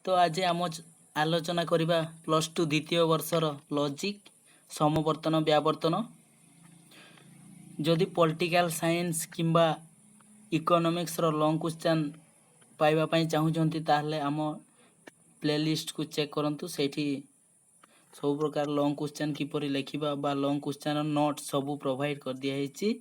तो आज आम आलोचना करवा +2 द्वितीय वर्षर लॉजिक समवर्तन व्यावर्तन जदि पॉलिटिकल साइंस किंबा इकोनॉमिक्स रो लॉन्ग क्वेश्चन पाइबा पई चाहूचंती ताहले आम प्लेलिस्ट को चेक करंतु सेठी सब प्रकार लॉन्ग क्वेश्चन किपरि लेखिबा बा लॉन्ग क्वेश्चन नोट सब प्रोवाइड कर दिया हेची।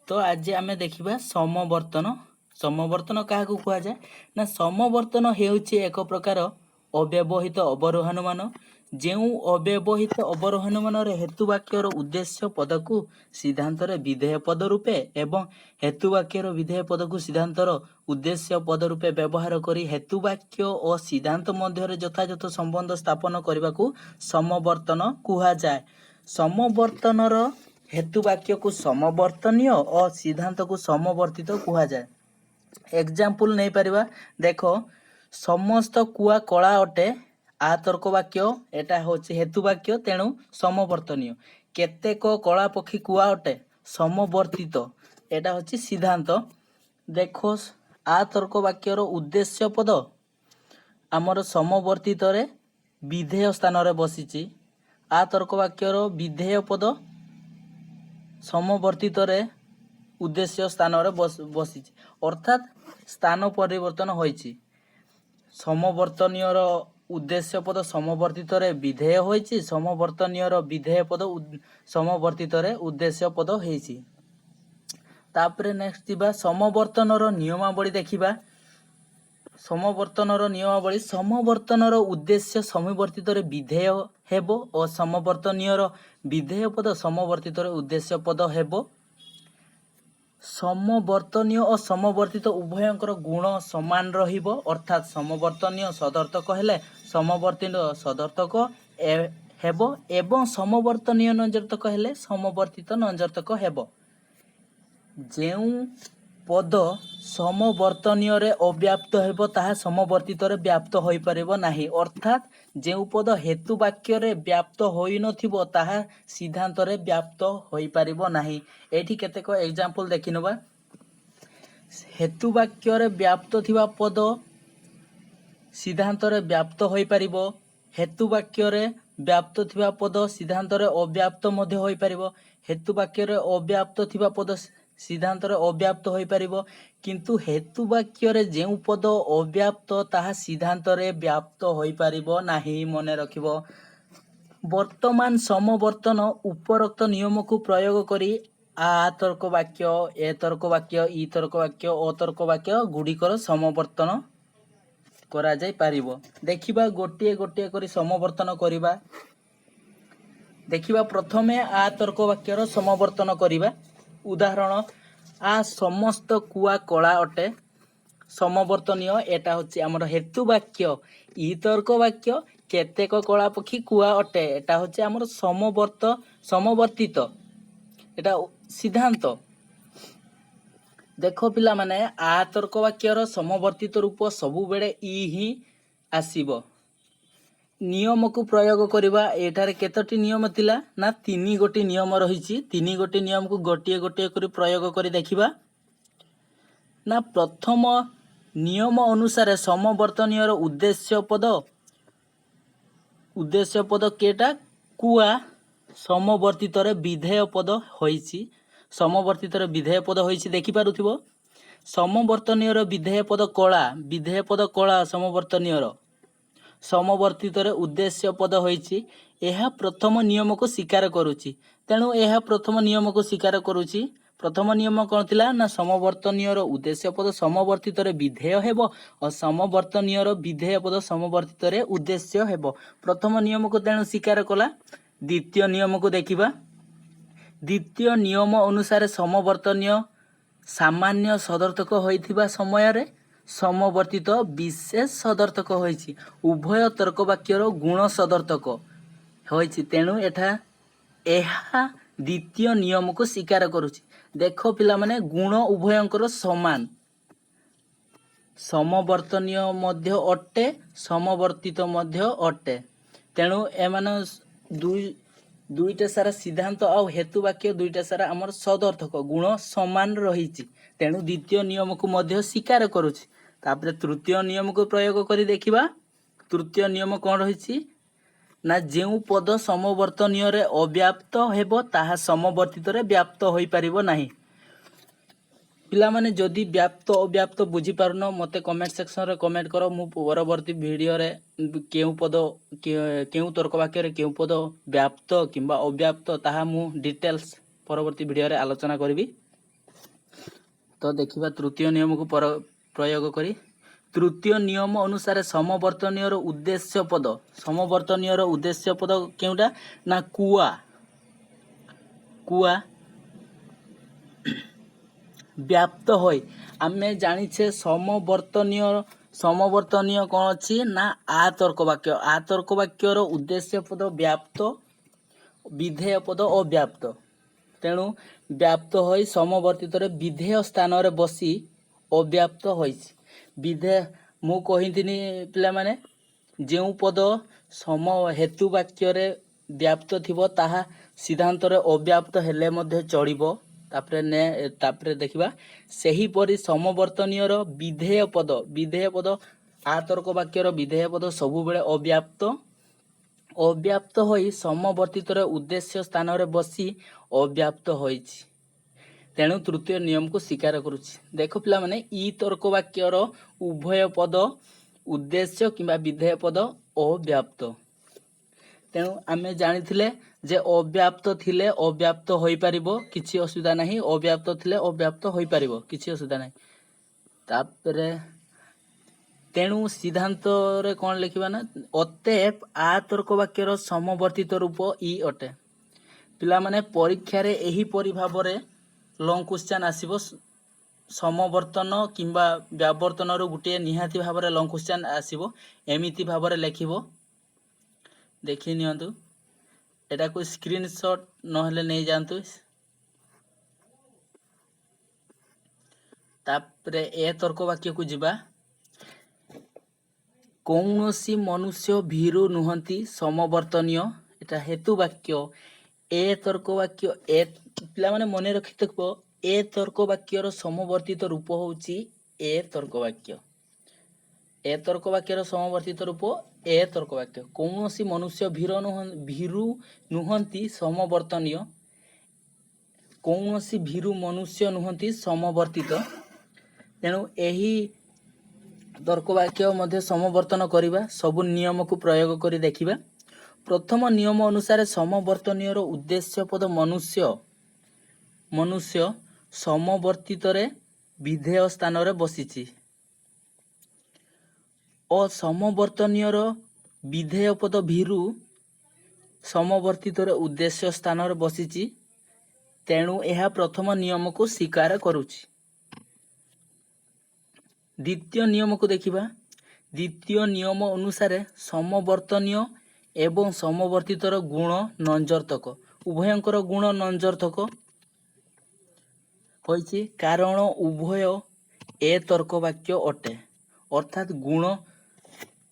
तो आज आमे देखिबा समवर्तन। समवर्तन काहाकू कुआ जाय ना समवर्तन हेउची एक प्रकार अव्यवहित अवरोहन मान जेउ अव्यवहित अवरोहन मान रे हेतु वाक्यर उद्देश्य पद को सिद्धांत रे विधेय पद रूपे एवं हेतु वाक्यर विधेय पद को सिद्धांत रो उद्देश्य पद रूपे व्यवहार करी हेतु वाक्य और सिद्धांत मध्य रे यथायथ संबंध स्थापन करबा को समवर्तन कुआ जाय। समवर्तन रो हेतु वाक्य को समवर्तनीय और सिद्धांत को समवर्तित कुआ जाय। एग्जांपल नहीं परिबा देखो समस्त कुआ कला अटे आ तर्क वाक्य एटा होची हेतु वाक्य तेणु समवर्तनीय। केतेक कला पक्षी कुआ अटे समवर्तित एटा होची सिद्धांत। देखो आ तर्क वाक्यर उद्देश्य पद आमर समवर्तित रे विधेय स्थान रे बसिची। आ तर्क वाक्यर विधेय पद समवर्तित रे उद्देश्य स्थान रे बसिची अर्थात स्थान परिवर्तन होईची। समवर्तनीय रो उद्देश्य पद समवर्तित रे विधेय होईची समवर्तनीय रो विधेय पद समवर्तित रे उद्देश्य पद हेईची। तापरे नेक्स्ट दिबा समवर्तन रो नियमावली देखिबा। समवर्तन रो नियमावली समवर्तन रो उद्देश्य समवर्तित रे विधेय हेबो और समवर्तनीय रो विधेय पद समवर्तित रे उद्देश्य पद हेबो। समवर्तनीय और समवर्तित उभयंकर गुण समान रहिबो अर्थात समवर्तनीय सदर्थक हेले समवर्तित सदर्थक हेबो एवं समवर्तनीय नंजर्थक हेले समवर्तित नंजर्थक हेबो। जेउ पद समवर्तनीय रे अव्याप्त हेबो ताहा समवर्तित रे व्याप्त होई परिबो नाही अर्थात जेउ पद हेतु वाक्य रे व्याप्त होई नथिबो ताहा सिद्धांत रे व्याप्त होई परिबो नाही। एठी केतेक एग्जांपल देखिनबा। हेतु वाक्य रे व्याप्त थिबा पद सिद्धांत रे व्याप्त होई परिबो। हेतु वाक्य रे व्याप्त थिबा पद सिद्धांत रे अव्याप्त मध्ये होई परिबो। हेतु वाक्य रे अव्याप्त थिबा पद सिद्धांत रे अव्याप्त होई परिबो किंतु हेतु वाक्य रे जेउ पद अव्याप्त ताहा सिद्धांत रे व्याप्त होई परिबो नाही मने रखिबो। वर्तमान समवर्तन उपरोक्त नियम को प्रयोग करी आ तर्क वाक्य ए तर्क वाक्य ई तर्क वाक्य ओ तर्क वाक्य गुड़िकर समवर्तन करा जाय पारिबो। देखिबा गोटिए गोटिए करी समवर्तन करिबा। देखिबा प्रथमे आ तर्क वाक्यर समवर्तन करिबा। उदाहरण आ समस्त कुआ कला अटे समवर्तनीय एटा होची हमर हेतु वाक्य। ई तर्क वाक्य केतेक कला पक्षी कुआ अटे एटा होची हमर समवर्तित एटा सिद्धांत। देखो पिला माने आ तर्क वाक्यर समवर्तित रूप सबु बेले ई ही आसीबो। नियम को प्रयोग करिबा एटारे केतोटी नियम थिला ना 3 गोटी नियम रहिची। 3 गोटी नियम को गोटिए गोटिए करी प्रयोग करी देखिबा। ना प्रथम नियम अनुसार समवर्तनीय उद्देश्य पद केटा कुआ समवर्तित रे विधेय पद होईची। समवर्तित रे विधेय पद होईची देखि पारुथिबो। समवर्तनीय विधेय पद कला समवर्तनीय समवर्तित रे उद्देश्य पद होईची। एहा प्रथम नियम को स्वीकार करूची तेणु एहा प्रथम नियम को स्वीकार करूची। प्रथम नियम कोन थिला ना समवर्तनीय उद्देश्य पद समवर्तित रे विधेय हेबो और समवर्तनीय विधेय पद समवर्तित रे उद्देश्य हेबो। प्रथम नियम को तेणु स्वीकार कला। द्वितीय नियम को देखिबा। द्वितीय नियम अनुसार समवर्तनीय सामान्य सदर्थक होइथिबा समय रे समवर्तित विशेष सदर्थक होईची। उभय तर्क वाक्यर गुण सदर्थक होईची तेणु एहा द्वितीय नियम को स्वीकार करूची। देखो पिला माने गुण उभयंकर समान समवर्तनीय मध्य अटे समवर्तित मध्य अटे तेणु एमान दुईटा सारा सिद्धांत आ हेतु वाक्य दुईटा सारा हमर सदर्थक गुण समान रहिची तेणु द्वितीय नियम को मध्य स्वीकार करूची। तापरे तृतीय नियम को प्रयोग करी देखिबा। तृतीय नियम कौन रही ना जो पद समवर्तनीय रे अव्याप्त हेबो ताहा समवर्तित रे व्याप्त होई परिबो नाही। पिला माने जदि व्याप्त अव्याप्त बुझी पारनो मते कमेंट सेक्शन रे कमेंट करो। मु परवर्ती वीडियो रे केउ पद केउ तर्क वाक्य रे केउ पद व्याप्त किंबा अव्याप्त ताहा मु डिटेल्स परवर्ती वीडियो रे आलोचना करबी। तो देखिबा तृतीय नियम को प्रयोग करी। तृतीय नियम अनुसार समवर्तनीय उद्देश्य पद समवर्तनीय उद्देश्य पद केउटा ना कुआ कुआ व्याप्त होय। आमे जानिछे समवर्तनीय कौन अच्छी ना आतर्क वाक्य उद्देश्य पद व्याप्त विधेय पद अव्याप्त। तेणु व्याप्त होई समवर्तित रे विधेय स्थान रे बसी अव्याप्त होइछि। विधेय मु कहिथिनी पिला माने जेउ पद सम हेतु वाक्य रे व्याप्त थिबो ताहा सिद्धांत रे अव्याप्त हेले मध्ये चलिबो। तापरे देखिबा सही परि समवर्तनीय विधेय पद आतर्क वाक्यर विधेय पद सबु बेले अव्याप्त होई समवर्तित रे उद्देश्य स्थान रे बसी अव्याप्त होइछि। तेणु तृतीय नियम को स्वीकार करुछि। देखो पिला माने ई तर्क वाक्यर उभय पद उद्देश्य किंबा विधेय पद अव्याप्त। तेणु आमे जानिथिले जे अव्याप्त थिले अव्याप्त होई परिबो किछि असुविधा नाही। अव्याप्त थिले अव्याप्त होई परिबो किछि असुविधा नाही। तापरे तेणु सिद्धांत रे कोन लिखिबा ना अतएव आतर्क वाक्यर समवर्तित रूप ई अटे। पिला माने परीक्षा रे एही परि भाबरे लॉन्ग क्वेश्चन आसीबो। समवर्तन किंबा व्यावर्तन रो गुटे निहाती भाबरे लॉन्ग क्वेश्चन आसीबो। एमिति भाबरे लेखिबो देखि नियंतु। एटा को स्क्रीनशॉट नहले नै जानतु। तापरे ए तर्क वाक्य को जिबा। कौनसी मनुष्य भीरु नुहंती समवर्तनीय एटा हेतु वाक्य। ए तर्क वाक्य ए पिला माने मने रखि तकबो। ए तर्क वाक्यर समवर्तित रूप होउची ए तर्क वाक्य। ए तर्क वाक्यर समवर्तित रूप ए तर्क वाक्य। कौनसी मनुष्य भीरु नुहंती समवर्तनीय कौनसी भीरु मनुष्य नुहंती समवर्तित। तेणु एही तर्क वाक्य मध्य समवर्तन करिबा सब नियम को प्रयोग करी देखिबा। प्रथम नियम अनुसार समवर्तनीय उद्देश्य पद मनुष्य समवर्तित रे विधेय स्थान रे बसिछि। असमवर्तनीय विधेय पद भीरु समवर्तित रे उद्देश्य स्थान रे बसिछि। तेणु यह प्रथम नियम को स्वीकार करुछि। द्वितीय नियम को देखिबा। द्वितीय नियम अनुसार समवर्तनीय एवं समवर्तित गुण नंजर्थक उभयंकर गुण नंजर्थक होइछि। कारण उभय ए तर्क वाक्य अटे अर्थात गुण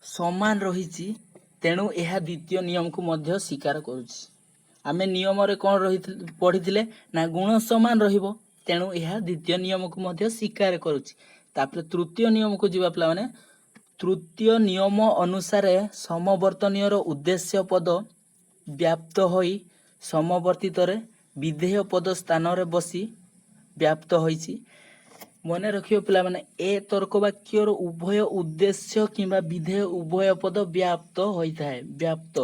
समान रहिछि। तेणु यह द्वितीय नियम को मध्य स्वीकार करुछि। आमे नियम रे कोन पढ़िथिले ना गुण समान रहिबो। तेणु यह द्वितीय नियम को मध्य स्वीकार करुछि। तापर तृतीय नियम को जिबा पिला माने तृतीय नियम अनुसार समवर्तनीय उद्देश्य पद व्याप्त होई समवर्तित रे विधेय पद स्थान रे बसी व्याप्त होइछि। मने रखियो पिला माने ए तर्क वाक्यर उभय उद्देश्य किंबा विधेय उभय पद व्याप्त होइथाय व्याप्त।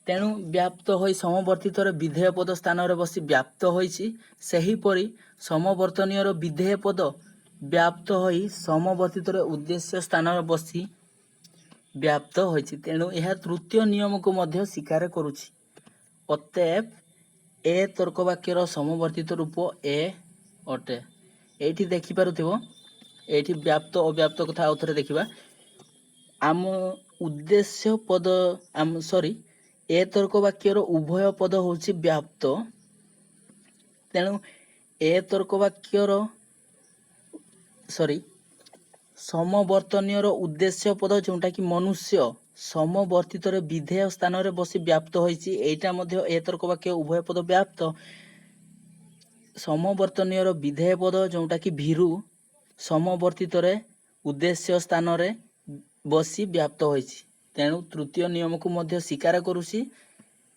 तेणु व्याप्त होई समवर्तित रे विधेय पद स्थान रे बसी व्याप्त होइछि। सही परि समवर्तनीय विधेय पद व्याप्त होई समवर्तित रे उद्देश्य स्थान रे बसी व्याप्त होइछि। तेणु यह तृतीय नियम को मध्य स्वीकार करुछि। अतएव ए तर्क वाक्यर समवर्तित रूप ए अटे। एठी देखि पारुथिबो एठी व्याप्त अव्याप्त कथा आउथरे देखिबा। आम उद्देश्य पद आम सॉरी ए तर्क वाक्यर उभय पद होछि व्याप्त। तेणु ए तर्क वाक्यर सॉरी समवर्तनीय उद्देश्य पद जोंटा कि मनुष्य समवर्तित रे विधेय स्थान रे बसी व्याप्त होइछि। एटा मध्य ए तर्क वाक्य उभय पद व्याप्त। समवर्तनीय विधेय पद जोंटा कि भीरु समवर्तित रे ଉଦ୍ଦେଶ୍ୟ ସ୍ଥାନରେ ବସି ବ୍ୟାପ୍ତ ହୋଇଛି। ତେଣୁ ତୃତୀୟ ନିୟମକୁ ମଧ୍ୟ ସ୍ୱୀକାର କରୁଛି।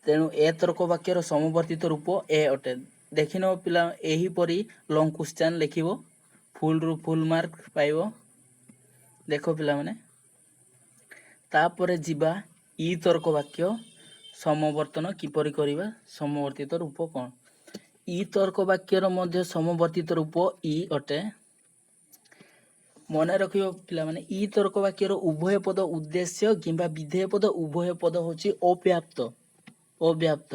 ତେଣୁ ଏ ତର୍କ ବାକ୍ୟର ସମବର୍ତ୍ତିତ ରୂପ ଏ ଅଟେ। ଦେଖିନେବ ପିଲା, ଏହିପରି ଲଙ୍ଗ କ୍ୱେଶ୍ଚନ୍ ଲେଖିବ, ଫୁଲରୁ ଫୁଲ ମାର୍କ ପାଇବ। ଦେଖ ପିଲାମାନେ, ତାପରେ ଯିବା ଇ ତର୍କ ବାକ୍ୟ ସମବର୍ତ୍ତନ କିପରି କରିବା। ସମବର୍ତ୍ତିତ ରୂପ କ'ଣ? ଇ ତର୍କ ବାକ୍ୟର ମଧ୍ୟ ସମବର୍ତ୍ତିତ ରୂପ ଇ ଅଟେ। ମନେ ରଖିବ ପିଲାମାନେ, ଇ ତର୍କ ବାକ୍ୟର ଉଭୟ ପଦ ଉଦ୍ଦେଶ୍ୟ କିମ୍ବା ବିଧେୟ ପଦ ଉଭୟ ପଦ ହେଉଛି ଅବ୍ୟାପ୍ତ।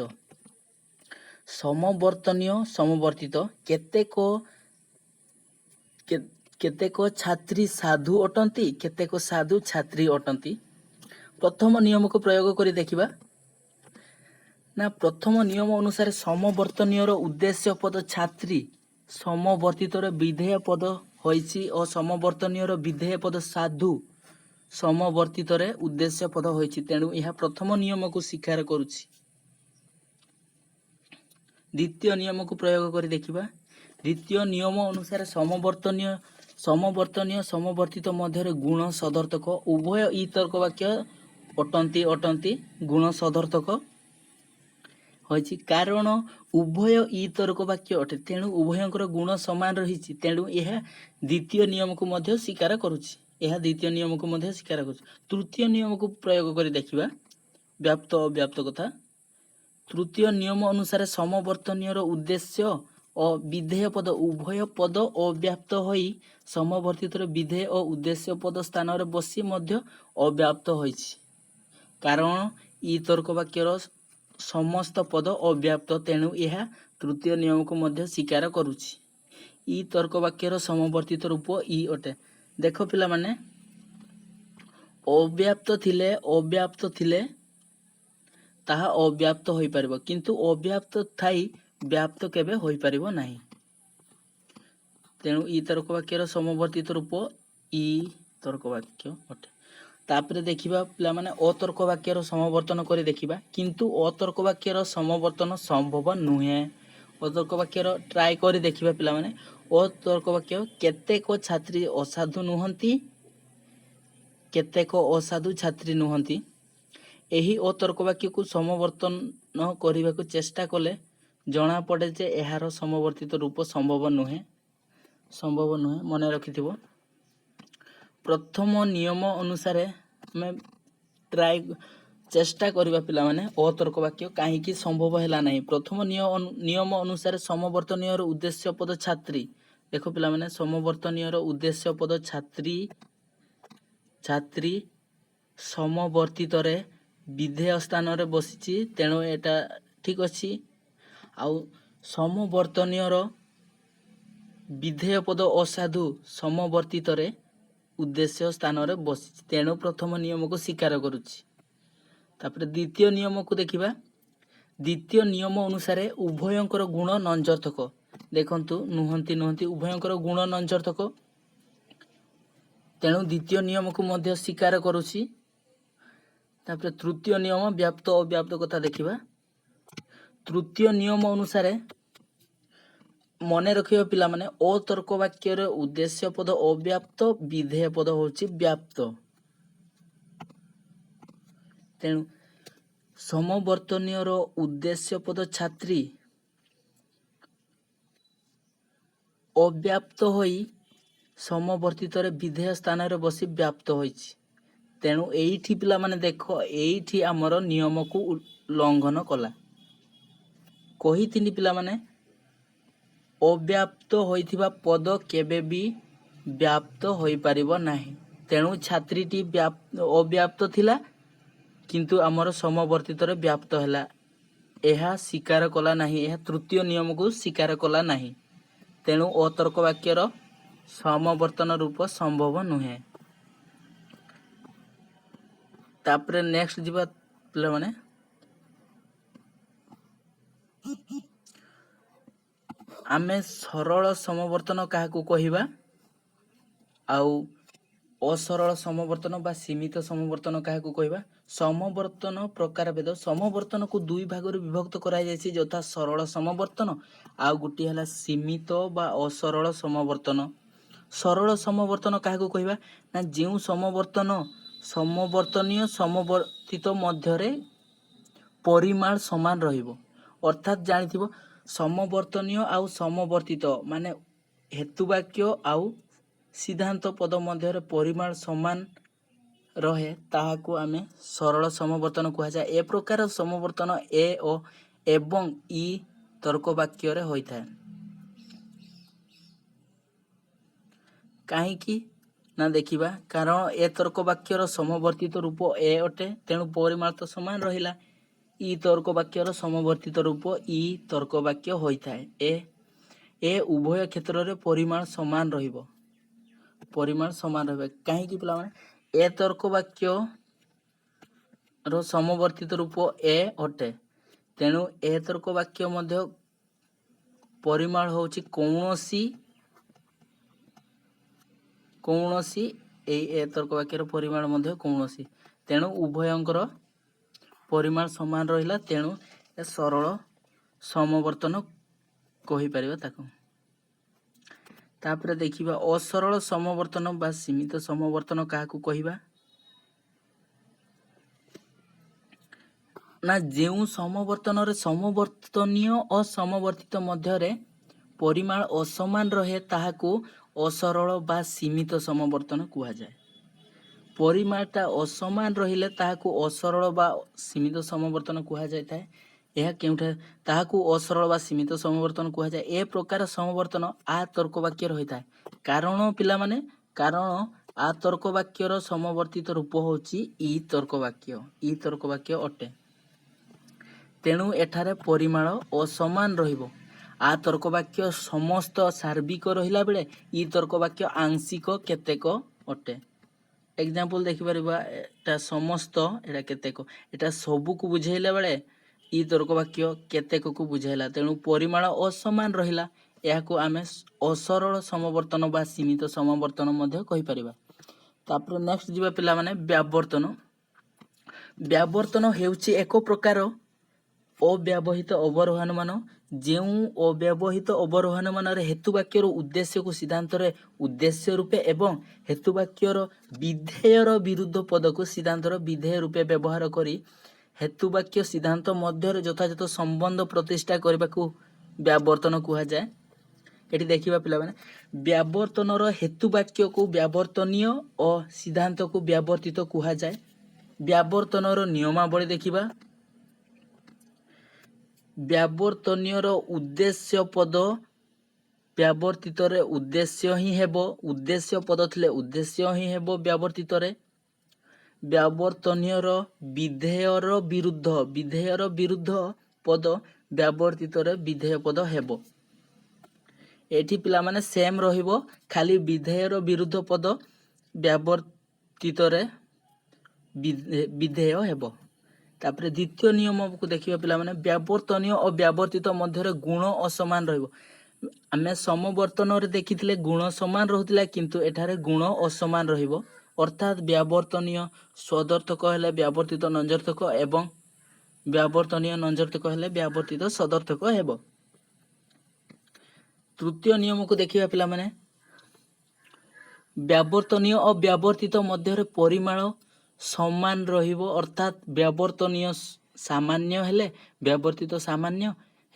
ସମବର୍ତ୍ତନୀୟ ସମବର୍ତ୍ତିତ। କେତେକ ଛାତ୍ରୀ ସାଧୁ ଅଟନ୍ତି, କେତେକ ସାଧୁ ଛାତ୍ରୀ ଅଟନ୍ତି। ପ୍ରଥମ ନିୟମକୁ ପ୍ରୟୋଗ କରି ଦେଖିବା। ନା, ପ୍ରଥମ ନିୟମ ଅନୁସାରେ ସମବର୍ତ୍ତନୀୟର ଉଦ୍ଦେଶ୍ୟ ପଦ ଛାତ୍ରୀ, ସମବର୍ତ୍ତିତର ବିଧେୟ ପଦ ହୋଇଛି ଓ ସମବର୍ତ୍ତନୀୟର ବିଧେୟ ପଦ ସାଧୁ, ସମବର୍ତ୍ତିତରେ ଉଦ୍ଦେଶ୍ୟ ପଦ ହୋଇଛି। ତେଣୁ ଏହା ପ୍ରଥମ ନିୟମକୁ ସ୍ୱୀକାର କରୁଛି। ଦ୍ୱିତୀୟ ନିୟମକୁ ପ୍ରୟୋଗ କରି ଦେଖିବା। ଦ୍ୱିତୀୟ ନିୟମ ଅନୁସାରେ ସମବର୍ତ୍ତନୀୟ ସମବର୍ତ୍ତିତ ମଧ୍ୟରେ ଗୁଣ ସଦର୍ଥକ ଉଭୟ ଇ ତର୍କ ବାକ୍ୟ ଅଟନ୍ତି ଗୁଣ ସଦର୍ଥକ ହୋଇଛି। କାରଣ ଉଭୟ ଇ ତର୍କ ବାକ୍ୟ ଅଟେ, ତେଣୁ ଉଭୟଙ୍କର ଗୁଣ ସମାନ ରହିଛି। ତେଣୁ ଏହା ଦ୍ୱିତୀୟ ନିୟମକୁ ମଧ୍ୟ ସ୍ୱୀକାର କରୁଛି। ତୃତୀୟ ନିୟମକୁ ପ୍ରୟୋଗ କରି ଦେଖିବା। ବ୍ୟାପ୍ତ ଅବ୍ୟାପ୍ତ କଥା। ତୃତୀୟ ନିୟମ ଅନୁସାରେ ସମବର୍ତ୍ତନୀୟର ଉଦ୍ଦେଶ୍ୟ ଓ ବିଧେୟ ପଦ ଉଭୟ ପଦ ଅବ୍ୟାପ୍ତ ହୋଇ ସମବର୍ତ୍ତିତର ବିଧେୟ ଓ ଉଦ୍ଦେଶ୍ୟ ପଦ ସ୍ଥାନରେ ବସି ମଧ୍ୟ ଅବ୍ୟାପ୍ତ ହୋଇଛି। କାରଣ ଇ ତର୍କ ବାକ୍ୟର ସମସ୍ତ ପଦ ଅବ୍ୟାପ୍ତ, ତେଣୁ ଏହା ତୃତୀୟ ନିୟମକୁ ମଧ୍ୟ ସ୍ୱୀକାର କରୁଛି। ଇ ତର୍କ ବାକ୍ୟର ସମବର୍ତ୍ତିତ ରୂପ ଇ ଅଟେ। ଦେଖ ପିଲାମାନେ, ଅବ୍ୟାପ୍ତ ଥିଲେ ତାହା ଅବ୍ୟାପ୍ତ ହୋଇପାରିବ, କିନ୍ତୁ ଅବ୍ୟାପ୍ତ ଥାଇ ବ୍ୟାପ୍ତ କେବେ ହୋଇପାରିବ ନାହିଁ। ତେଣୁ ଇ ତର୍କ ବାକ୍ୟର ସମବର୍ତ୍ତିତ ରୂପ ଇ ତର୍କ ବାକ୍ୟ ଅଟେ। ତାପରେ ଦେଖିବା ପିଲାମାନେ, ଅତର୍କ ବାକ୍ୟର ସମବର୍ତ୍ତନ କରି ଦେଖିବା। କିନ୍ତୁ ଅତର୍କ ବାକ୍ୟର ସମବର୍ତ୍ତନ ସମ୍ଭବ ନୁହେଁ। ଅତର୍କ ବାକ୍ୟର ଟ୍ରାଏ କରି ଦେଖିବା ପିଲାମାନେ। ଅତର୍କ ବାକ୍ୟ କେତେକ ଛାତ୍ରୀ ଅସାଧୁ ନୁହନ୍ତି, କେତେକ ଅସାଧୁ ଛାତ୍ରୀ ନୁହନ୍ତି। ଏହି ଅତର୍କ ବାକ୍ୟକୁ ସମବର୍ତ୍ତନ କରିବାକୁ ଚେଷ୍ଟା କଲେ ଜଣାପଡ଼େ ଯେ ଏହାର ସମବର୍ତ୍ତିତ ରୂପ ସମ୍ଭବ ନୁହେଁ। ମନେ ରଖିଥିବ। ପ୍ରଥମ ନିୟମ ଅନୁସାରେ ଆମେ ଚେଷ୍ଟା କରିବା ପିଲାମାନେ, ଅତର୍କ ବାକ୍ୟ କାହିଁକି ସମ୍ଭବ ହେଲା ନାହିଁ। ପ୍ରଥମ ନିୟମ ଅନୁସାରେ ସମବର୍ତ୍ତନୀୟର ଉଦ୍ଦେଶ୍ୟ ପଦ ଛାତ୍ରୀ। ଦେଖ ପିଲାମାନେ, ସମବର୍ତ୍ତନୀୟର ଉଦ୍ଦେଶ୍ୟ ପଦ ଛାତ୍ରୀ ସମବର୍ତ୍ତିତରେ ବିଧେୟ ସ୍ଥାନରେ ବସିଛି, ତେଣୁ ଏଟା ଠିକ ଅଛି। ଆଉ ସମବର୍ତ୍ତନୀୟର ବିଧେୟ ପଦ ଅସାଧୁ ସମବର୍ତ୍ତିତରେ ଉଦ୍ଦେଶ୍ୟ ସ୍ଥାନରେ ବସିଛି, ତେଣୁ ପ୍ରଥମ ନିୟମକୁ ସ୍ୱୀକାର କରୁଛି। ତାପରେ ଦ୍ୱିତୀୟ ନିୟମକୁ ଦେଖିବା। ଦ୍ୱିତୀୟ ନିୟମ ଅନୁସାରେ ଉଭୟଙ୍କର ଗୁଣ ନଞ୍ଜର୍ଥକ। ଦେଖନ୍ତୁ, ନୁହନ୍ତି ଉଭୟଙ୍କର ଗୁଣ ନଞ୍ଜର୍ଥକ, ତେଣୁ ଦ୍ୱିତୀୟ ନିୟମକୁ ମଧ୍ୟ ସ୍ୱୀକାର କରୁଛି। ତାପରେ ତୃତୀୟ ନିୟମ ବ୍ୟାପ୍ତ ଅବ୍ୟାପ୍ତ କଥା ଦେଖିବା। ତୃତୀୟ ନିୟମ ଅନୁସାରେ ମନେ ରଖିବା ପିଲାମାନେ, ଅତର୍କ ବାକ୍ୟର ଉଦ୍ଦେଶ୍ୟ ପଦ ଅବ୍ୟାପ୍ତ, ବିଧେୟ ପଦ ହେଉଛି ବ୍ୟାପ୍ତ। ତେଣୁ ସମବର୍ତ୍ତନୀୟର ଉଦ୍ଦେଶ୍ୟ ପଦ ଛାତ୍ରୀ ଅବ୍ୟାପ୍ତ ହୋଇ ସମବର୍ତ୍ତିତରେ ବିଧେୟ ସ୍ଥାନରେ ବସି ବ୍ୟାପ୍ତ ହୋଇଛି। ତେଣୁ ଏଇଠି ପିଲାମାନେ ଦେଖ, ଏଇଠି ଆମର ନିୟମକୁ ଲଙ୍ଘନ କଲା। କହିଥିଲି ପିଲାମାନେ, ଅବ୍ୟାପ୍ତ ହୋଇଥିବା ପଦ କେବେ ବି ବ୍ୟାପ୍ତ ହୋଇପାରିବ ନାହିଁ। ତେଣୁ ଛାତ୍ରୀଟି ଅବ୍ୟାପ୍ତ ଥିଲା, କିନ୍ତୁ ଆମର ସମବର୍ତ୍ତିତରେ ବ୍ୟାପ୍ତ ହେଲା। ଏହା ସ୍ୱୀକାର କଲା ନାହିଁ, ଏହା ତୃତୀୟ ନିୟମକୁ ସ୍ୱୀକାର କଲା ନାହିଁ। ତେଣୁ ଅତର୍କ ବାକ୍ୟର ସମବର୍ତ୍ତନ ରୂପ ସମ୍ଭବ ନୁହେଁ। ତାପରେ ନେକ୍ସଟ ଯିବା ପିଲାମାନେ। ଆମେ ସରଳ ସମବର୍ତ୍ତନ କାହାକୁ କହିବା, ଆଉ ଅସରଳ ସମବର୍ତ୍ତନ ବା ସୀମିତ ସମବର୍ତ୍ତନ କାହାକୁ କହିବା। ସମବର୍ତ୍ତନ ପ୍ରକାର ଭେଦ। ସମବର୍ତ୍ତନକୁ ଦୁଇ ଭାଗରେ ବିଭକ୍ତ କରାଯାଇଛି, ଯଥା ସରଳ ସମବର୍ତ୍ତନ ଆଉ ଗୋଟିଏ ହେଲା ସୀମିତ ବା ଅସରଳ ସମବର୍ତ୍ତନ। ସରଳ ସମବର୍ତ୍ତନ କାହାକୁ କହିବା ନା ଯେଉଁ ସମବର୍ତ୍ତନୀୟ ସମବର୍ତ୍ତିତ ମଧ୍ୟରେ ପରିମାଣ ସମାନ ରହିବ। ଅର୍ଥାତ୍ ଜାଣିଥିବ ସମବର୍ତ୍ତନୀୟ ଆଉ ସମବର୍ତ୍ତିତ ମାନେ ହେତୁବାକ୍ୟ ଆଉ ସିଦ୍ଧାନ୍ତ ପଦ ମଧ୍ୟରେ ପରିମାଣ ସମାନ ରହେ ତାହାକୁ ଆମେ ସରଳ ସମବର୍ତ୍ତନ କୁହାଯାଏ। ଏ ପ୍ରକାର ସମବର୍ତ୍ତନ ଏ ଓ ଏବଂ ଇ ତର୍କ ବାକ୍ୟରେ ହୋଇଥାଏ। କାହିଁକି ନା ଦେଖିବା କାରଣ ଏ ତର୍କ ବାକ୍ୟର ସମବର୍ତ୍ତିତ ରୂପ ଏ ଅଟେ, ତେଣୁ ପରିମାଣ ତ ସମାନ ରହିଲା। ଇ ତର୍କ ବାକ୍ୟର ସମବର୍ତ୍ତିତ ରୂପ ଇ ତର୍କ ବାକ୍ୟ ହୋଇଥାଏ। ଏ ଉଭୟ କ୍ଷେତ୍ରରେ ପରିମାଣ ସମାନ ରହିବ। କାହିଁକି ପିଲାମାନେ ଏ ତର୍କ ବାକ୍ୟର ସମବର୍ତ୍ତିତ ରୂପ ଏ ଅଟେ, ତେଣୁ ଏ ତର୍କ ବାକ୍ୟ ମଧ୍ୟ ପରିମାଣ ହେଉଛି କୌଣସି ଏ ତର୍କ ବାକ୍ୟର ପରିମାଣ ମଧ୍ୟ କୌଣସି, ତେଣୁ ଉଭୟଙ୍କର ପରିମାଣ ସମାନ ରହିଲା, ତେଣୁ ଏ ସରଳ ସମବର୍ତ୍ତନ କହିପାରିବା ତାକୁ। ତାପରେ ଦେଖିବା ଅସରଳ ସମବର୍ତ୍ତନ ବା ସୀମିତ ସମବର୍ତ୍ତନ କାହାକୁ କହିବା ନା ଯେଉଁ ସମବର୍ତ୍ତନରେ ସମବର୍ତ୍ତନୀୟ ଓ ସମବର୍ତ୍ତିତ ମଧ୍ୟରେ ପରିମାଣ ଅସମାନ ରହେ ତାହାକୁ ଅସରଳ ବା ସୀମିତ ସମବର୍ତ୍ତନ କୁହାଯାଏ। ପରିମାଣଟା ଅସମାନ ରହିଲେ ତାହାକୁ ଅସରଳ ବା ସୀମିତ ସମବର୍ତ୍ତନ କୁହାଯାଇଥାଏ। ଏହା କେଉଁଠାରେ ତାହାକୁ ଅସରଳ ବା ସୀମିତ ସମବର୍ତ୍ତନ କୁହାଯାଏ। ଏ ପ୍ରକାର ସମବର୍ତ୍ତନ ଆ ତର୍କ ବାକ୍ୟରେ ହୋଇଥାଏ। କାରଣ ପିଲାମାନେ ଆ ତର୍କ ବାକ୍ୟର ସମବର୍ତ୍ତିତ ରୂପ ହେଉଛି ଇ ତର୍କ ବାକ୍ୟ ଅଟେ, ତେଣୁ ଏଠାରେ ପରିମାଣ ଅସମାନ ରହିବ। ଆ ତର୍କ ବାକ୍ୟ ସମସ୍ତ ସାର୍ବିକ ରହିଲା ବେଳେ ଇ ତର୍କ ବାକ୍ୟ ଆଂଶିକ କେତେକ ଅଟେ। ଏକ୍ଜାମ୍ପଲ ଦେଖିପାରିବା, ଏଟା ସମସ୍ତ, ଏଟା କେତେକ, ଏଟା ସବୁକୁ ବୁଝେଇଲା ବେଳେ ଇ ତର୍କ ବାକ୍ୟ କେତେକକୁ ବୁଝାଇଲା, ତେଣୁ ପରିମାଣ ଅସମାନ ରହିଲା। ଏହାକୁ ଆମେ ଅସରଳ ସମବର୍ତ୍ତନ ବା ସୀମିତ ସମବର୍ତ୍ତନ ମଧ୍ୟ କହିପାରିବା। ତାପରେ ନେକ୍ସଟ ଯିବା ପିଲାମାନେ ବ୍ୟାବର୍ତ୍ତନ। ବ୍ୟାବର୍ତ୍ତନ ହେଉଛି ଏକ ପ୍ରକାର ଅବ୍ୟବହିତ ଅବରୋହଣମାନ। ଯେଉଁ ଅବ୍ୟବହିତ ଅବରୋହଣମାନରେ ହେତୁବାକ୍ୟର ଉଦ୍ଦେଶ୍ୟକୁ ସିଦ୍ଧାନ୍ତରେ ଉଦ୍ଦେଶ୍ୟ ରୂପେ ଏବଂ ହେତୁବାକ୍ୟର ବିଧେୟର ବିରୁଦ୍ଧ ପଦକୁ ସିଦ୍ଧାନ୍ତର ବିଧେୟ ରୂପେ ବ୍ୟବହାର କରି ହେତୁବାକ୍ୟ ସିଦ୍ଧାନ୍ତ ମଧ୍ୟରେ ଯଥାଯଥ ସମ୍ବନ୍ଧ ପ୍ରତିଷ୍ଠା କରିବାକୁ ବ୍ୟାବର୍ତ୍ତନ କୁହାଯାଏ। ଏଠି ଦେଖିବା ପିଲାମାନେ ବ୍ୟାବର୍ତ୍ତନର ହେତୁବାକ୍ୟକୁ ବ୍ୟାବର୍ତ୍ତନୀୟ ଓ ସିଦ୍ଧାନ୍ତକୁ ବ୍ୟାବର୍ତ୍ତିତ କୁହାଯାଏ। ବ୍ୟାବର୍ତ୍ତନର ନିୟମାବଳୀ ଦେଖିବା। ବ୍ୟାବର୍ତ୍ତନୀୟର ଉଦ୍ଦେଶ୍ୟ ପଦ ବ୍ୟାବର୍ତ୍ତିତରେ ଉଦ୍ଦେଶ୍ୟ ହିଁ ହେବ, ଉଦ୍ଦେଶ୍ୟ ପଦ ଥିଲେ ଉଦ୍ଦେଶ୍ୟ ହିଁ ହେବ ବ୍ୟାବର୍ତ୍ତିତରେ। ବ୍ୟାବର୍ତ୍ତନୀୟର ବିଧେୟର ବିରୁଦ୍ଧ ପଦ ବ୍ୟାବର୍ତ୍ତିତରେ ବିଧେୟ ପଦ ହେବ। ଏଠି ପିଲାମାନେ ସେମ୍ ରହିବ, ଖାଲି ବିଧେୟର ବିରୁଦ୍ଧ ପଦ ବ୍ୟାବର୍ତ୍ତିତରେ ବିଧେୟ ହେବ। ତାପରେ ଦ୍ୱିତୀୟ ନିୟମକୁ ଦେଖିବା ପିଲାମାନେ ବ୍ୟାବର୍ତ୍ତନୀୟ ଓ ବ୍ୟାବର୍ତ୍ତିତ ମଧ୍ୟରେ ଗୁଣ ଅସମାନ ରହିବ। ଆମେ ସମବର୍ତ୍ତନରେ ଦେଖିଥିଲେ ଗୁଣ ସମାନ ରହୁଥିଲା, କିନ୍ତୁ ଏଠାରେ ଗୁଣ ଅସମାନ ରହିବ। ଅର୍ଥାତ୍ ବ୍ୟାବର୍ତ୍ତନୀୟ ସଦର୍ଥକ ହେଲେ ବ୍ୟାବର୍ତ୍ତିତ ନଞ୍ଜର୍ଥକ ଏବଂ ବ୍ୟାବର୍ତ୍ତନୀୟ ନଞ୍ଜର୍ଥକ ହେଲେ ବ୍ୟାବର୍ତ୍ତିତ ସଦର୍ଥକ ହେବ। ତୃତୀୟ ନିୟମକୁ ଦେଖିବା ପିଲାମାନେ ବ୍ୟାବର୍ତ୍ତନୀୟ ଓ ବ୍ୟାବର୍ତ୍ତିତ ମଧ୍ୟରେ ପରିମାଣ ସମାନ ରହିବ। ଅର୍ଥାତ୍ ବ୍ୟାବର୍ତ୍ତନୀୟ ସାମାନ୍ୟ ହେଲେ ବ୍ୟାବର୍ତ୍ତିତ ସାମାନ୍ୟ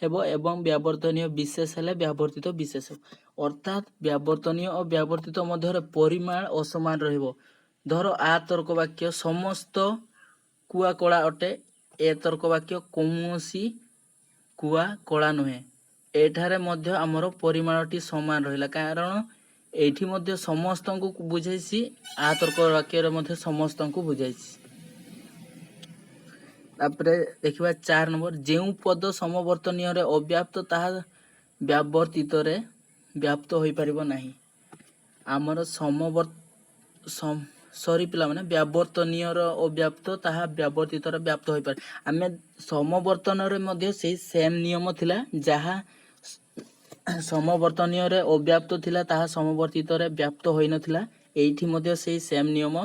ହେବ ଏବଂ ବ୍ୟାବର୍ତ୍ତନୀୟ ବିଶେଷ ହେଲେ ବ୍ୟାବର୍ତ୍ତିତ ବିଶେଷ। ଅର୍ଥାତ୍ ବ୍ୟାବର୍ତ୍ତନୀୟ ଓ ବ୍ୟାବର୍ତ୍ତିତ ମଧ୍ୟରେ ପରିମାଣ ଅସମାନ ରହିବ। ଧର ଆ ତର୍କ ବାକ୍ୟ ସମସ୍ତ କୁଆ କଳା ଅଟେ, ଏ ତର୍କ ବାକ୍ୟ କୌଣସି କୁଆ କଳା ନୁହେଁ। ଏଠାରେ ମଧ୍ୟ ଆମର ପରିମାଣଟି ସମାନ ରହିଲା, କାରଣ ଏଇଠି ମଧ୍ୟ ସମସ୍ତଙ୍କୁ ବୁଝାଇଛି, ଆ ତର୍କ ବାକ୍ୟରେ ମଧ୍ୟ ସମସ୍ତଙ୍କୁ ବୁଝାଇଛି। ତାପରେ ଦେଖିବା 4 ନମ୍ବର ଯେଉଁ ପଦ ସମବର୍ତ୍ତନୀୟରେ ଅବ୍ୟାପ୍ତ ତାହା ବ୍ୟାବର୍ତ୍ତିତରେ ବ୍ୟାପ୍ତ ହୋଇପାରିବ ନାହିଁ। ଆମର ପିଲାମାନେ ବ୍ୟାବର୍ତ୍ତନୀୟର ଅବ୍ୟାପ୍ତ ତାହା ବ୍ୟାବର୍ତ୍ତିତରେ ବ୍ୟାପ୍ତ ହୋଇପାରେ। ଆମେ ସମବର୍ତ୍ତନରେ ମଧ୍ୟ ସେଇ ସେମ୍ ନିୟମ ଥିଲା, ଯାହା ସମବର୍ତ୍ତନୀୟରେ ଅବ୍ୟାପ୍ତ ଥିଲା ତାହା ସମବର୍ତ୍ତିତରେ ବ୍ୟାପ୍ତ ହୋଇନଥିଲା। ଏଇଠି ମଧ୍ୟ ସେଇ ସେମ୍ ନିୟମ,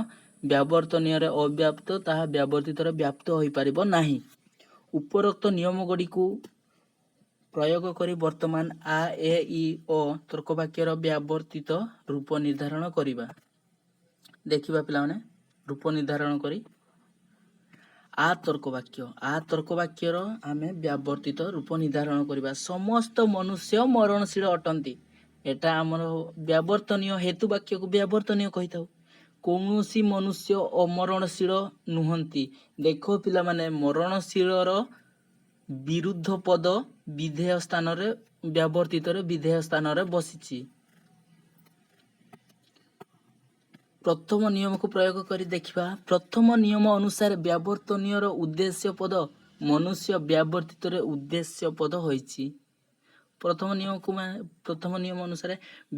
ବ୍ୟାବର୍ତ୍ତନୀୟରେ ଅବ୍ୟାପ୍ତ ତାହା ବ୍ୟାବର୍ତ୍ତିତରେ ବ୍ୟାପ୍ତ ହୋଇପାରିବ ନାହିଁ। ଉପରୋକ୍ତ ନିୟମ ଗୁଡ଼ିକୁ ପ୍ରୟୋଗ କରି ବର୍ତ୍ତମାନ ଆ ଏ ଇ ଓ ତର୍କବାକ୍ୟର ବ୍ୟାବର୍ତ୍ତିତ ରୂପ ନିର୍ଦ୍ଧାରଣ କରିବା। ଦେଖିବା ପିଲାମାନେ ରୂପ ନିର୍ଦ୍ଧାରଣ କରି ଆ ତର୍କବାକ୍ୟର ଆମେ ବ୍ୟାବର୍ତ୍ତିତ ରୂପ ନିର୍ଦ୍ଧାରଣ କରିବା। ସମସ୍ତ ମନୁଷ୍ୟ ମରଣଶୀଳ ଅଟନ୍ତି। ଏଟା ଆମର ବ୍ୟାବର୍ତ୍ତନୀୟ ହେତୁ ବାକ୍ୟକୁ ବ୍ୟାବର୍ତ୍ତନୀୟ କହିଥାଉ। କୌଣସି ମନୁଷ୍ୟ ଅମରଣଶୀଳ ନୁହନ୍ତି। ଦେଖ ପିଲାମାନେ ମରଣଶୀଳର ବିରୁଦ୍ଧ ପଦ ବିଧେୟ ସ୍ଥାନରେ ବ୍ୟାବର୍ତ୍ତିତରେ ବିଧେୟ ସ୍ଥାନରେ ବସିଛି। ପ୍ରଥମ ନିୟମକୁ ପ୍ରୟୋଗ କରି ଦେଖିବା। ପ୍ରଥମ ନିୟମ ଅନୁସାରେ ବ୍ୟାବର୍ତ୍ତନୀୟର ଉଦ୍ଦେଶ୍ୟ ପଦ ମନୁଷ୍ୟ ବ୍ୟାବର୍ତ୍ତିତରେ ଉଦ୍ଦେଶ୍ୟ ପଦ ହୋଇଛି। ପ୍ରଥମ ନିୟମ ଅନୁସାରେ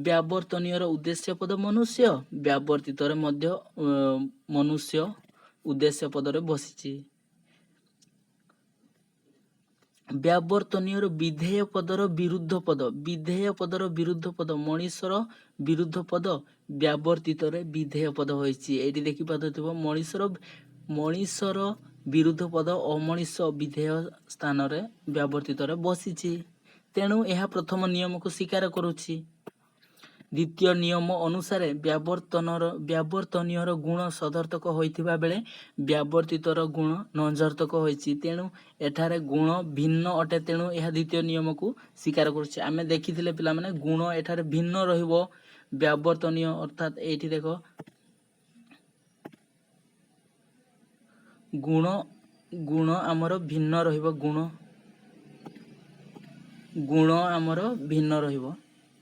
ବ୍ୟାବର୍ତ୍ତନୀୟର ଉଦ୍ଦେଶ୍ୟ ପଦ ମନୁଷ୍ୟ, ବ୍ୟାବର୍ତ୍ତିତରେ ମଧ୍ୟ ମନୁଷ୍ୟ ଉଦ୍ଦେଶ୍ୟ ପଦରେ ବସିଛି। ବ୍ୟାବର୍ତ୍ତନୀୟର ବିଧେୟ ପଦର ବିରୁଦ୍ଧ ପଦ ମଣିଷର ବିରୁଦ୍ଧ ପଦ ବ୍ୟାବର୍ତ୍ତିତରେ ବିଧେୟ ପଦ ହୋଇଛି। ଏଇଠି ଦେଖିପାରୁଥିବ ମଣିଷର ବିରୁଦ୍ଧ ପଦ ଅମଣିଷ ବିଧେୟ ସ୍ଥାନରେ ବ୍ୟାବର୍ତ୍ତିତରେ ବସିଛି। ତେଣୁ ଏହା ପ୍ରଥମ ନିୟମକୁ ସ୍ୱୀକାର କରୁଛି। ଦ୍ୱିତୀୟ ନିୟମ ଅନୁସାରେ ବ୍ୟାବର୍ତ୍ତନୀୟର ଗୁଣ ସଦର୍ଥକ ହୋଇଥିବା ବେଳେ ବ୍ୟାବର୍ତ୍ତିତର ଗୁଣ ନଂଜର୍ଥକ ହୋଇଛି। ତେଣୁ ଏଠାରେ ଗୁଣ ଭିନ୍ନ ଅଟେ। ତେଣୁ ଏହା ଦ୍ୱିତୀୟ ନିୟମକୁ ସ୍ୱୀକାର କରୁଛି। ଆମେ ଦେଖିଥିଲେ ପିଲାମାନେ ଗୁଣ ଏଠାରେ ଭିନ୍ନ ରହିବ। ବ୍ୟାବର୍ତ୍ତନୀୟ ଅର୍ଥାତ୍ ଏଇଠି ଦେଖ ଗୁଣ ଆମର ଭିନ୍ନ ରହିବ। ଗୁଣ ଆମର ଭିନ୍ନ ରହିବ।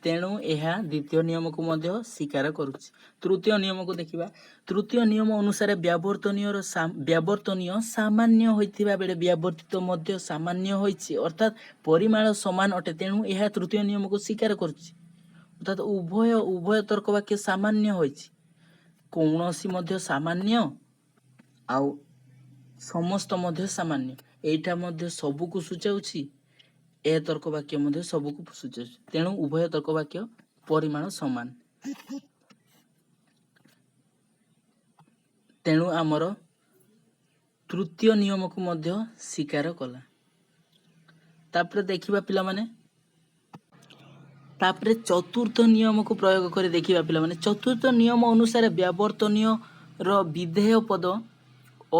ତେଣୁ ଏହା ଦ୍ୱିତୀୟ ନିୟମକୁ ମଧ୍ୟ ସ୍ୱୀକାର କରୁଛି। ତୃତୀୟ ନିୟମକୁ ଦେଖିବା। ତୃତୀୟ ନିୟମ ଅନୁସାରେ ବ୍ୟାବର୍ତ୍ତନୀୟ ସାମାନ୍ୟ ହୋଇଥିବା ବେଳେ ବ୍ୟାବର୍ତ୍ତିତ ମଧ୍ୟ ସାମାନ୍ୟ ହୋଇଛି। ଅର୍ଥାତ୍ ପରିମାଣ ସମାନ ଅଟେ। ତେଣୁ ଏହା ତୃତୀୟ ନିୟମକୁ ସ୍ୱୀକାର କରୁଛି। ଅର୍ଥାତ୍ ଉଭୟ ତର୍କ ବାକ୍ୟ ସାମାନ୍ୟ ହୋଇଛି। କୌଣସି ମଧ୍ୟ ସାମାନ୍ୟ ଆଉ ସମସ୍ତ ମଧ୍ୟ ସାମାନ୍ୟ। ଏଇଟା ମଧ୍ୟ ସବୁକୁ ସୂଚାଉଛି। ଏ ତର୍କ ବାକ୍ୟ ମଧ୍ୟ ସବୁକୁ ସୂଚାଉଛି। ତେଣୁ ଉଭୟ ତର୍କ ବାକ୍ୟ ପରିମାଣ ସମାନ। ତେଣୁ ଆମର ତୃତୀୟ ନିୟମକୁ ମଧ୍ୟ ସ୍ୱୀକାର କଲା। ତାପରେ ଦେଖିବା ପିଲାମାନେ ଚତୁର୍ଥ ନିୟମକୁ ପ୍ରୟୋଗ କରି ଦେଖିବା ପିଲାମାନେ। ଚତୁର୍ଥ ନିୟମ ଅନୁସାରେ ବ୍ୟାବର୍ତ୍ତନୀୟର ବିଧେୟ ପଦ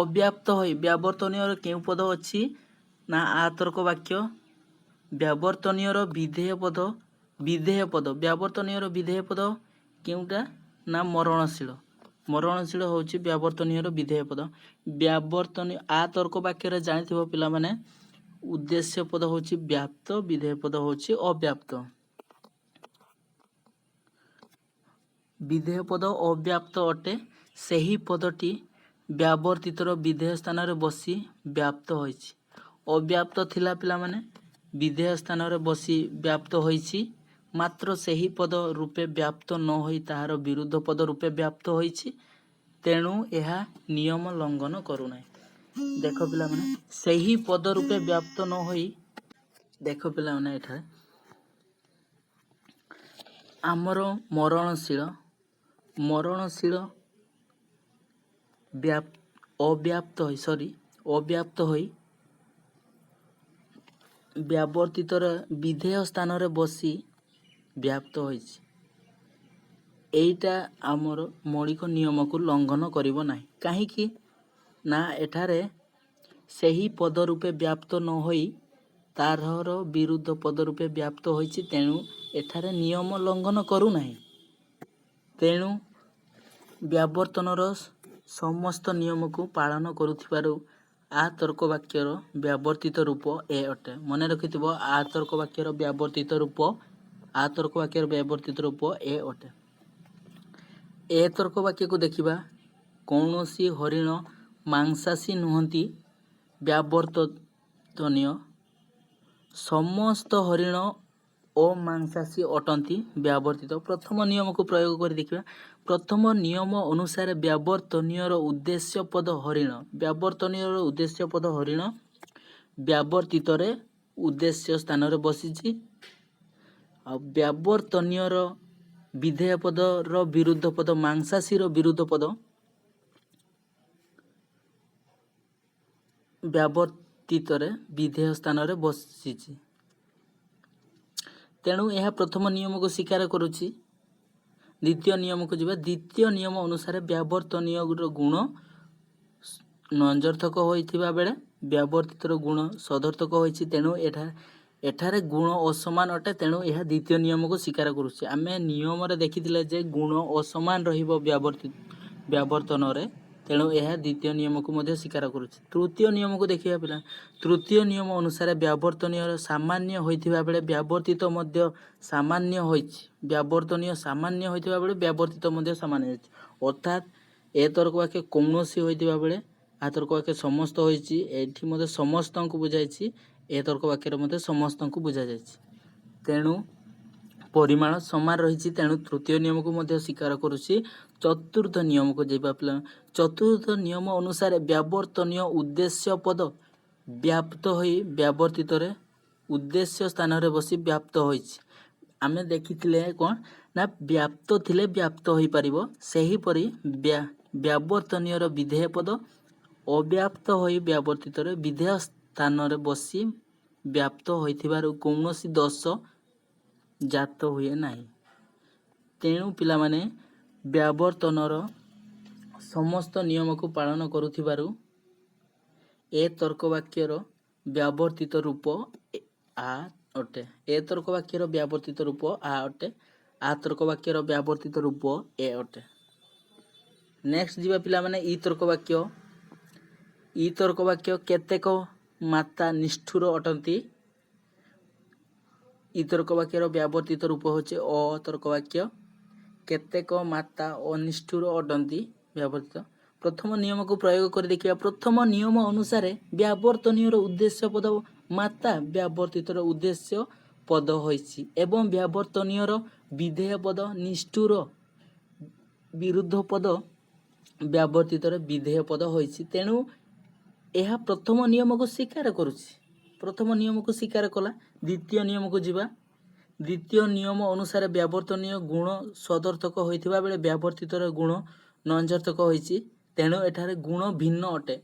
ଅବ୍ୟାପ୍ତ ହୋଇ ବ୍ୟାବର୍ତ୍ତନୀୟର କେଉଁ ପଦ ଅଛି ନା ଆ ତର୍କ ବାକ୍ୟ ବ୍ୟାବର୍ତ୍ତନୀୟର ବିଧେୟ ପଦ ବ୍ୟାବର୍ତ୍ତନୀୟର ବିଧେୟ ପଦ କେଉଁଟା ନା ମରଣଶୀଳ ହେଉଛି ବ୍ୟାବର୍ତ୍ତନୀୟର ବିଧେୟ ପଦ। ଆ ତର୍କ ବାକ୍ୟରେ ଜାଣିଥିବ ପିଲାମାନେ ଉଦ୍ଦେଶ୍ୟ ପଦ ହେଉଛି ବ୍ୟାପ୍ତ, ବିଧେୟ ପଦ ହେଉଛି ଅବ୍ୟାପ୍ତ। ବିଧେୟ ପଦ ଅବ୍ୟାପ୍ତ ଅଟେ। ସେହି ପଦଟି ବ୍ୟାବର୍ତ୍ତିତର ବିଧେୟ ସ୍ଥାନରେ ବସି ବ୍ୟାପ୍ତ ହୋଇଛି। ଅବ୍ୟାପ୍ତ ଥିଲା ପିଲାମାନେ ବିଧେୟ ସ୍ଥାନରେ ବସି ବ୍ୟାପ୍ତ ହୋଇଛି। ମାତ୍ର ସେହି ପଦ ରୂପେ ବ୍ୟାପ୍ତ ନ ହୋଇ ତାହାର ବିରୁଦ୍ଧ ପଦ ରୂପେ ବ୍ୟାପ୍ତ ହୋଇଛି। ତେଣୁ ଏହା ନିୟମ ଲଙ୍ଘନ କରୁନାହିଁ। ଦେଖ ପିଲାମାନେ ସେହି ପଦ ରୂପେ ବ୍ୟାପ୍ତ ନ ହୋଇ ଦେଖ ପିଲାମାନେ ଏଠାରେ ଆମର ମରଣଶୀଳ ଅବ୍ୟାପ୍ତ ହୋଇ ବ୍ୟାବର୍ତ୍ତିତର ବିଧେୟ ସ୍ଥାନରେ ବସି ବ୍ୟାପ୍ତ ହୋଇଛି। ଏଇଟା ଆମର ମୌଳିକ ନିୟମକୁ ଲଙ୍ଘନ କରିବ ନାହିଁ। କାହିଁକି ନା ଏଠାରେ ସେହି ପଦ ରୂପେ ବ୍ୟାପ୍ତ ନ ହୋଇ ତାହାର ବିରୁଦ୍ଧ ପଦ ରୂପେ ବ୍ୟାପ୍ତ ହୋଇଛି। ତେଣୁ ଏଠାରେ ନିୟମ ଲଙ୍ଘନ କରୁନାହିଁ। ତେଣୁ ବ୍ୟାବର୍ତ୍ତନର ସମସ୍ତ ନିୟମକୁ ପାଳନ କରୁଥିବାରୁ ଆ ତର୍କ ବାକ୍ୟର ବ୍ୟାବର୍ତ୍ତିତ ରୂପ ଏ ଅଟେ। ମନେ ରଖିଥିବ ଆ ତର୍କ ବାକ୍ୟର ବ୍ୟାବର୍ତ୍ତିତ ରୂପ ଏ ଅଟେ। ଏ ତର୍କ ବାକ୍ୟକୁ ଦେଖିବା। କୌଣସି ହରିଣ ମାଂସାଶୀ ନୁହନ୍ତି ବ୍ୟାବର୍ତ୍ତନୀୟ। ସମସ୍ତ ହରିଣ ଅମାଂସାଶୀ ଅଟନ୍ତି ବ୍ୟାବର୍ତ୍ତିତ। ପ୍ରଥମ ନିୟମକୁ ପ୍ରୟୋଗ କରି ଦେଖିବା। ପ୍ରଥମ ନିୟମ ଅନୁସାରେ ବ୍ୟାବର୍ତ୍ତନୀୟର ଉଦ୍ଦେଶ୍ୟ ପଦ ହରିଣ ବ୍ୟାବର୍ତ୍ତିତରେ ଉଦ୍ଦେଶ୍ୟ ସ୍ଥାନରେ ବସିଛି। ଆଉ ବ୍ୟାବର୍ତ୍ତନୀୟର ବିଧେୟ ପଦର ବିରୁଦ୍ଧ ପଦ ମାଂସାଶୀର ବିରୁଦ୍ଧ ପଦ ବ୍ୟାବର୍ତ୍ତିତରେ ବିଧେୟ ସ୍ଥାନରେ ବସିଛି। तेणु यह प्रथम नियम को स्वीकार करुच्ची। द्वितीय नियम को जीवा। द्वितीय नियम अनुसार व्यावर्तनीय गुण नंजर्थक होइथिबा बेले व्यावर्तितर गुण सदर्थक होइछि। तेणु एठारे गुण असमान अटे। तेणु यह द्वितीय नियम को स्वीकार करुच्ची। आमे नियम रे देखिथिले जे गुण असमान रहिबो व्यावर्तन रे। तेणु यह द्वितीय नियम को मध्य स्वीकार करुच्ची। तृतीय नियम को देखिया पिला। तृतीय नियम अनुसार व्यावर्तनीय सामान्य होइथिबा बेले व्यावर्तित मध्य सामान्य होइछि। व्यावर्तनीय सामान्य होइथिबा बेले व्यावर्तित मध्य सामान्य होइछि। अर्थात ए तर्क वाक्य कौनसी होइथिबा बेले आ तर्क वाक्य समस्त होइछि। एठी मध्य समस्त को बुझाइछि। ए तर्क वाक्य मध्य समस्त को बुझा जाइछि। तेणु परिमाण समान रही। तेणु तृतीय नियम को मध्य स्वीकार करुच्ची। चतुर्थ नियम को जेबा पिला। चतुर्थ नियम अनुसार व्यावर्तनीय उद्देश्य पद व्याप्त होई व्यावर्तित रे उद्देश्य स्थान रे बसी व्याप्त होइछि। आमे देखिथिले कोन ना व्याप्त थिले व्याप्त होई परिबो। सेही परि व्यावर्तनीय रो विधेय पद अव्याप्त होई व्यावर्तित रे विधेय स्थान रे बसी व्याप्त होइथिबारु कौनसी दोष जात हुए नाही। तेणु पिला माने व्यावर्तनर समस्त नियम को पालन करुथिबारु ए तर्क वाक्यर व्यावर्तित रूप आ अटे। ए तर्क वाक्यर व्यावर्तित रूप आ अटे। आ तर्क वाक्यर व्यावर्तित रूप ए अटे। नेक्स्ट जीवा पिला माने ई तर्क वाक्य। ई तर्क वाक्य केतेक माता निष्ठुर अटंती। ई तर्क वाक्यर व्यावर्तित रूप होचे अ तर्क वाक्य। केतेक माता अनिष्ठुर अटंती व्यावर्तित। प्रथम नियम को प्रयोग कर देखिया। प्रथम नियम अनुसार व्यावर्तनीय उद्देश्य पद माता व्यावर्तित उद्देश्य पद होइछि एवं व्यावर्तनीय विधेय पद निष्ठुर विरुद्ध पद व्यावर्तित विधेय पद होइछि। तेणु यह प्रथम नियम को स्वीकार करुछि। प्रथम नियम को स्वीकार कला। द्वितीय नियम को जीवा। द्वितीय नियम अनुसार व्यावर्तनीय गुण सदर्थक होइथिबा बेले व्यावर्तित गुण नंजर्थक होइछि। तेणु एठारे गुण भिन्न अटे।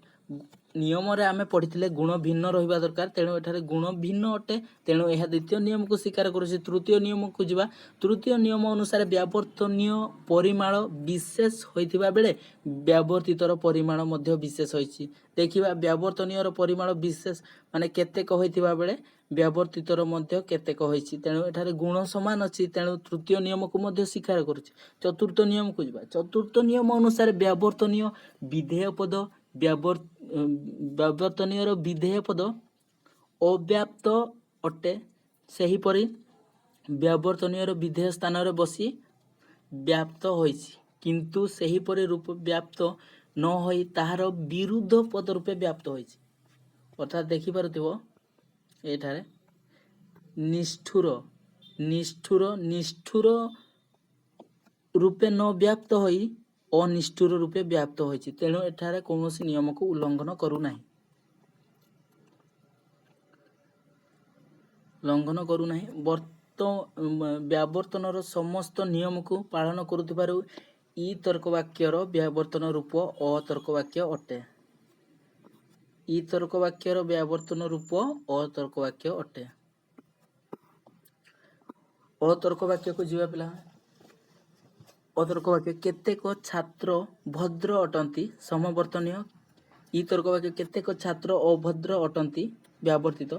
नियम रे आमे पढ़िथिले गुण भिन्न रहिबा दरकार। तेणु एठारे गुण भिन्न अटे। तेणु यह द्वितीय नियम को स्वीकार करुछि। तृतीय नियम को जीवा। तृतीय नियम अनुसार व्यावर्तनीय परिमाण विशेष होइथिबा बेले व्यावर्तितर परिमाण मध्य विशेष होइछि। देखिबा व्यावर्तनीय परिमाण विशेष माने केतेक होइथिबा बेले व्यावर्तितर मध्य केतेक होइछि। तेणु एठारे गुण समान अछि। तेणु तृतीय नियम को मध्य स्वीकार करुछि। चतुर्थ नियम को जीवा। चतुर्थ नियम अनुसार व्यावर्तनीय विधेय पद व्यावर्तनीय विधेय पद अव्याप्त अटे। सेही परि व्यावर्तनीय विधेय स्थान रे बसी व्याप्त होइछि। किंतु सेही परि रूप व्याप्त न होई ताहार विरुद्ध पद रूपे व्याप्त होइछि। अर्थात देखि पारुथिबो एठारे निष्ठुर निष्ठुर निष्ठुर रूपे न व्याप्त होई अनिष्ठुर रूपे व्याप्त होइछि। तेणु एठारे कौनसी नियम को उल्लंघन करू नाही। उल्लंघन करू नाही। व्यावर्तनर समस्त नियम को पालन करुथिबारु ई तर्क वाक्यर व्यावर्तन रूप अ तर्क वाक्य अटे। ई तर्क वाक्यर व्यावर्तन रूप अ तर्क वाक्य अटे। अ तर्क वाक्य को जीवा पिला। अतर्क वाक्य केतेक छात्र भद्र अटंती समवर्तनीय। ई तर्क वाक्य केतेक छात्र अभद्र अटंती व्यावर्तित।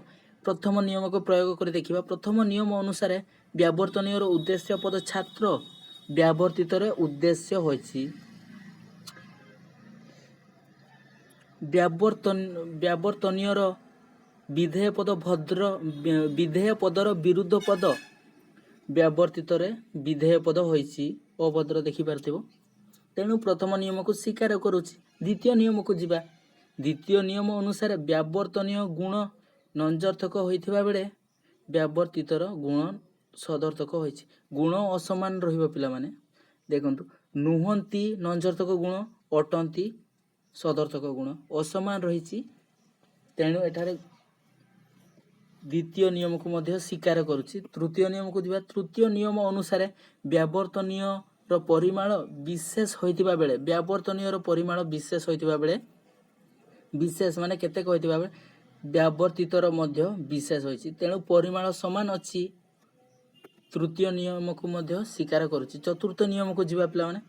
प्रथम नियम को प्रयोग कर देखिबा। प्रथम नियम अनुसार व्यावर्तनीय उद्देश्य पद छात्र व्यावर्तित उद्देश्य होइछि। व्यावर्तनीय विधेय पद भद्र विधेय पदर विरुद्ध पद व्यावर्तित विधेय पद होइछि अभद्र देखि पारथिबो। तेणु प्रथम नियम को स्वीकार करुछि। द्वितीय नियम को जीवा। द्वितीय नियम अनुसार व्यावर्तनीय गुण नंजर्थक होइथिबा बेले व्यावर्तितर गुण सदर्थक होइछि। गुण असमान रहिबो पिला माने देखंतु नुहंती नंजर्थक गुण अटंती सदर्थक गुण असमान रहिछि। तेणु एठारे द्वितीय नियम को मध्य स्वीकार करुछि। तृतीय नियम को दिबा। तृतीय नियम अनुसार व्यावर्तनीय परिमाण विशेष होइतिबा बेले व्यावर्तनीय परिमाण विशेष होइतिबा बेले विशेष माने केतेक होइतिबा बेले व्यावर्तितर मध्य विशेष होइछि। तेणु परिमाण समान अछि। तृतीय नियम को मध्य स्वीकार करुच्ची। चतुर्थ नियम को जीवा पिलाने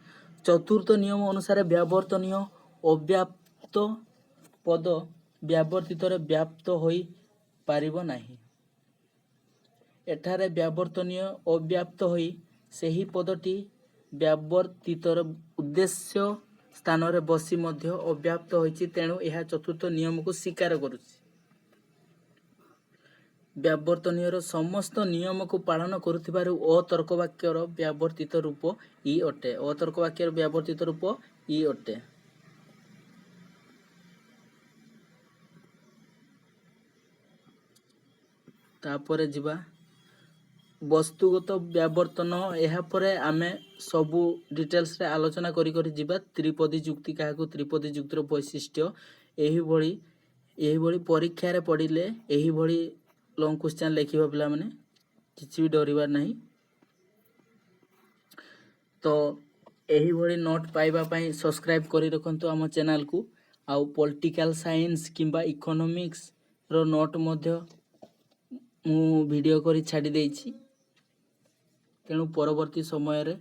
चतुर्थ नियम अनुसार व्यावर्तनीय अव्याप्त पद व्यावर्तित व्याप्त होई पारिबो नाही। एठारे व्यावर्तनीय अव्याप्त होई सही पदटी व्यावर्तितर उद्देश्य स्थान रे बसी मध्य अव्याप्त होइछि, तेणु यह चतुर्थ नियम को स्वीकार करुच्ची। व्यावर्तनीय समस्त नियम को पालन करुथिबारु अतर्क वाक्यर व्यावर्तित रूप ई अटे। अतर्क वाक्यर व्यावर्तित रूप ई अटे। तापरे जिबा वस्तुगत व्यावर्तन। यहाँ परे आमे सबु डिटेल्स रे आलोचना करी करी जिबा। त्रिपदी जुक्ति काहाकू त्रिपदी जुक्तिर वैशिष्ट्य एही भली परीक्षा रे पढ़िले एही भली लॉन्ग क्वेश्चन लिखिबा पिला माने किछि भी डरिबार नाही। तो एही भली नोट पाइबा पई सब्सक्राइब करी रखंतु हम चैनल को। आउ पॉलिटिकल साइंस किंबा इकोनॉमिक्स रो नोट मध्य मु वीडियो करी छाडी देइछि, तेणु परवर्ती समय रे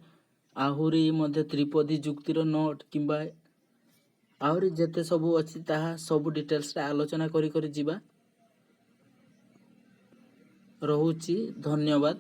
आहुरी मध्य त्रिपदी जुक्तिर नोट किंबा आहुरी जेते सबु अछि ताहा सबु डिटेल्स रे आलोचना करी करी जिबा। रहुछि, धन्यवाद।